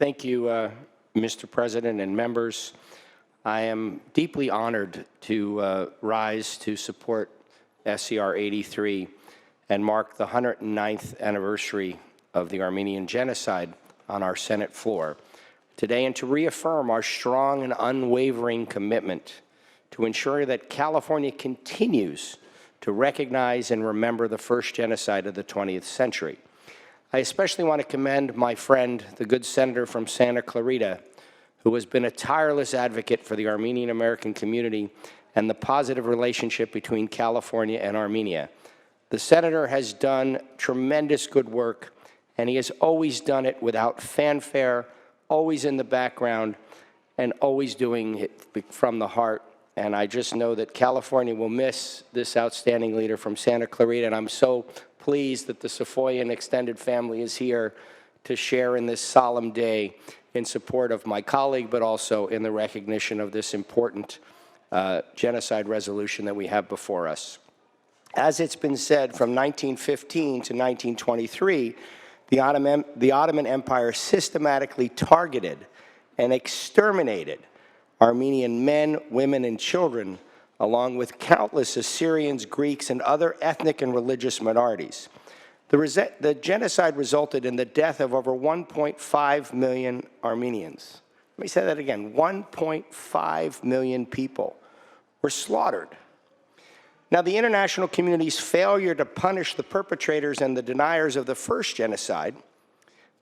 Thank you, Mr. President and members. I am deeply honored to rise to support SCR 83 and mark the 109th anniversary of the Armenian Genocide on our Senate floor today, and to reaffirm our strong and unwavering commitment to ensure that California continues to recognize and remember the first genocide of the 20th century. I especially want to commend my friend, the good senator from Santa Clarita, who has been a tireless advocate for the Armenian American community and the positive relationship between California and Armenia. The senator has done tremendous good work, and he has always done it without fanfare, always in the background, and always doing it from the heart. And I just know that California will miss this outstanding leader from Santa Clarita, and I'm so pleased that the Safoyan extended family is here to share in this solemn day in support of my colleague, but also in the recognition of this important genocide resolution that we have before us. As it's been said, from 1915 to 1923, the Ottoman Empire systematically targeted and exterminated Armenian men, women, and children, along with countless Assyrians, Greeks, and other ethnic and religious minorities. The genocide resulted in the death of over 1.5 million Armenians. Let me say that again, 1.5 million people were slaughtered. Now, the international community's failure to punish the perpetrators and the deniers of the first genocide,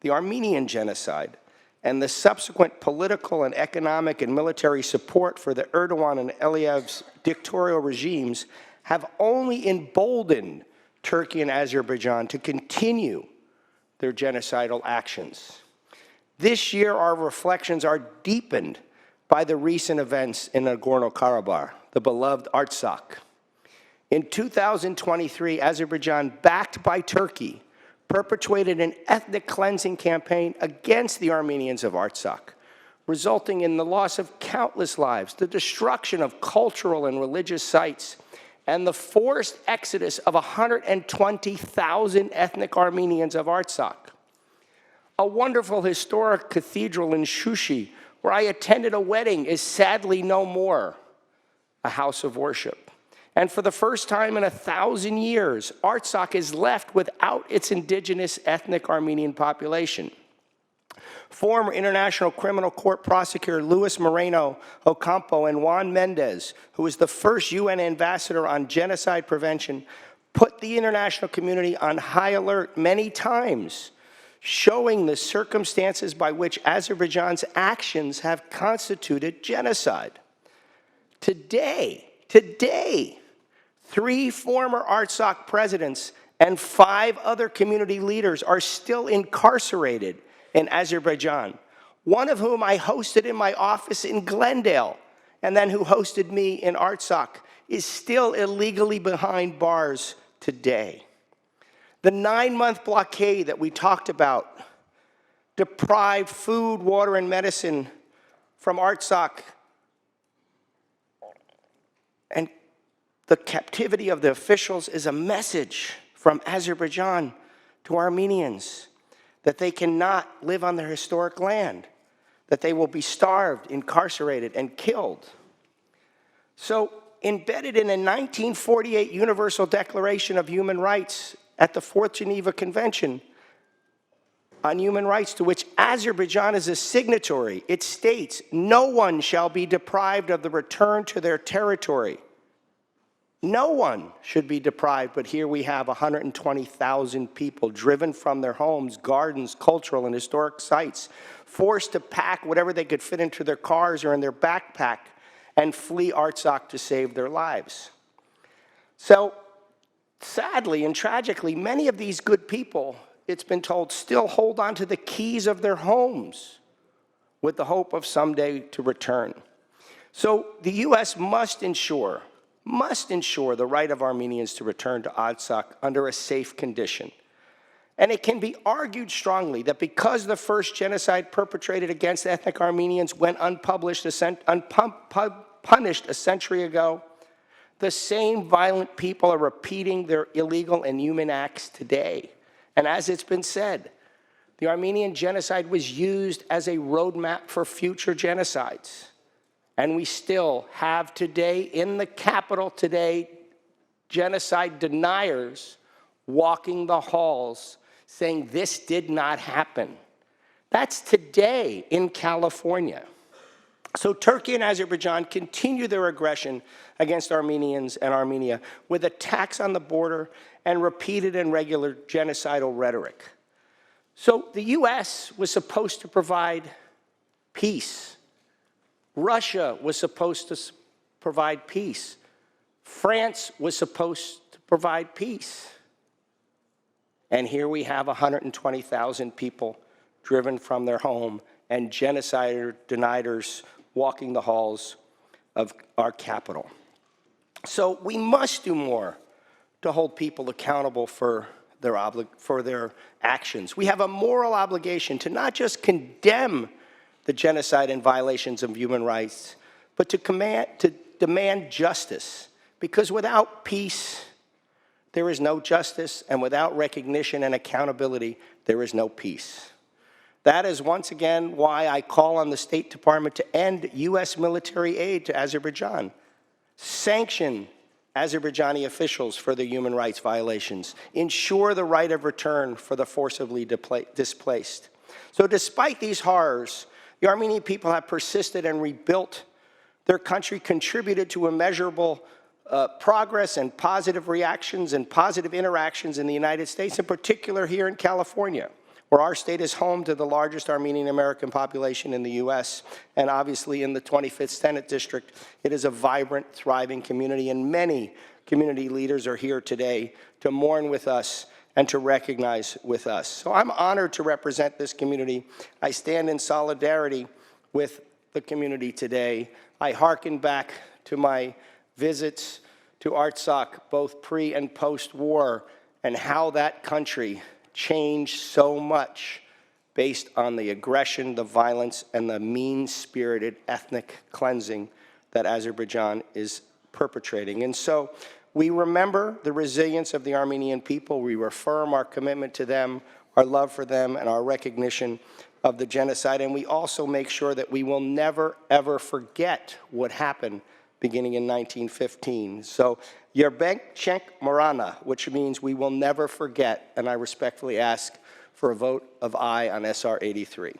the Armenian genocide, and the subsequent political and economic and military support for the Erdogan and Aliyev's dictatorial regimes have only emboldened Turkey and Azerbaijan to continue their genocidal actions. This year, our reflections are deepened by the recent events in Nagorno-Karabakh, the beloved Artsakh. In 2023, Azerbaijan, backed by Turkey, perpetrated an ethnic cleansing campaign against the Armenians of Artsakh, resulting in the loss of countless lives, the destruction of cultural and religious sites, and the forced exodus of 120,000 ethnic Armenians of Artsakh. A wonderful historic cathedral in Shushi, where I attended a wedding, is sadly no more a house of worship. And for the first time in 1,000 years, Artsakh is left without its indigenous ethnic Armenian population. Former International Criminal Court prosecutor Luis Moreno Ocampo and Juan Mendez, who was the first UN ambassador on genocide prevention, put the international community on high alert many times, showing the circumstances by which Azerbaijan's actions have constituted genocide. Today, 3 former Artsakh presidents and 5 other community leaders are still incarcerated in Azerbaijan, one of whom I hosted in my office in Glendale, and then who hosted me in Artsakh, is still illegally behind bars today. The 9-month blockade that we talked about deprived food, water, and medicine from Artsakh, and the captivity of the officials is a message from Azerbaijan to Armenians that they cannot live on their historic land, that they will be starved, incarcerated, and killed. So, embedded in a 1948 Universal Declaration of Human Rights at the 4th Geneva Convention on Human Rights, to which Azerbaijan is a signatory, it states, "No one shall be deprived of the return to their territory." No one should be deprived, but here we have 120,000 people driven from their homes, gardens, cultural and historic sites, forced to pack whatever they could fit into their cars or in their backpack and flee Artsakh to save their lives. So, sadly and tragically, many of these good people, it's been told, still hold on to the keys of their homes with the hope of someday to return. So the U.S. must ensure the right of Armenians to return to Artsakh under a safe condition. And it can be argued strongly that because the first genocide perpetrated against ethnic Armenians went unpunished a century ago, the same violent people are repeating their illegal and inhuman acts today. And as it's been said, The Armenian genocide was used as a roadmap for future genocides. And we still have today, in the capital today, genocide deniers walking the halls saying this did not happen. That's today in California. So Turkey and Azerbaijan continue their aggression against Armenians and Armenia with attacks on the border and repeated and regular genocidal rhetoric. So the US was supposed to provide peace. Russia was supposed to provide peace. France was supposed to provide peace. And here we have 120,000 people driven from their home and genocide deniers walking the halls of our capital. So we must do more to hold people accountable for their actions. We have a moral obligation to not just condemn the genocide and violations of human rights, but to demand justice. Because without peace, there is no justice, and without recognition and accountability, there is no peace. That is once again why I call on the State Department to end U.S. military aid to Azerbaijan, sanction Azerbaijani officials for their human rights violations, ensure the right of return for the forcibly displaced. So despite these horrors, the Armenian people have persisted and rebuilt their country, contributed to immeasurable progress and positive reactions and positive interactions in the United States, in particular here in California, where our state is home to the largest Armenian American population in the U.S., and obviously in the 25th Senate District, it is a vibrant, thriving community, and many community leaders are here today to mourn with us and to recognize with us. So I'm honored to represent this community. I stand in solidarity with the community today. I hearken back to my visits to Artsakh, both pre and post-war, and how that country changed so much based on the aggression, the violence, and the mean-spirited ethnic cleansing that Azerbaijan is perpetrating. And so we remember the resilience of the Armenian people. We reaffirm our commitment to them, our love for them, and our recognition of the genocide. And we also make sure that we will never, ever forget what happened beginning in 1915. So, Yerbek Chenk Morana, which means we will never forget, and I respectfully ask for a vote of aye on SR 83.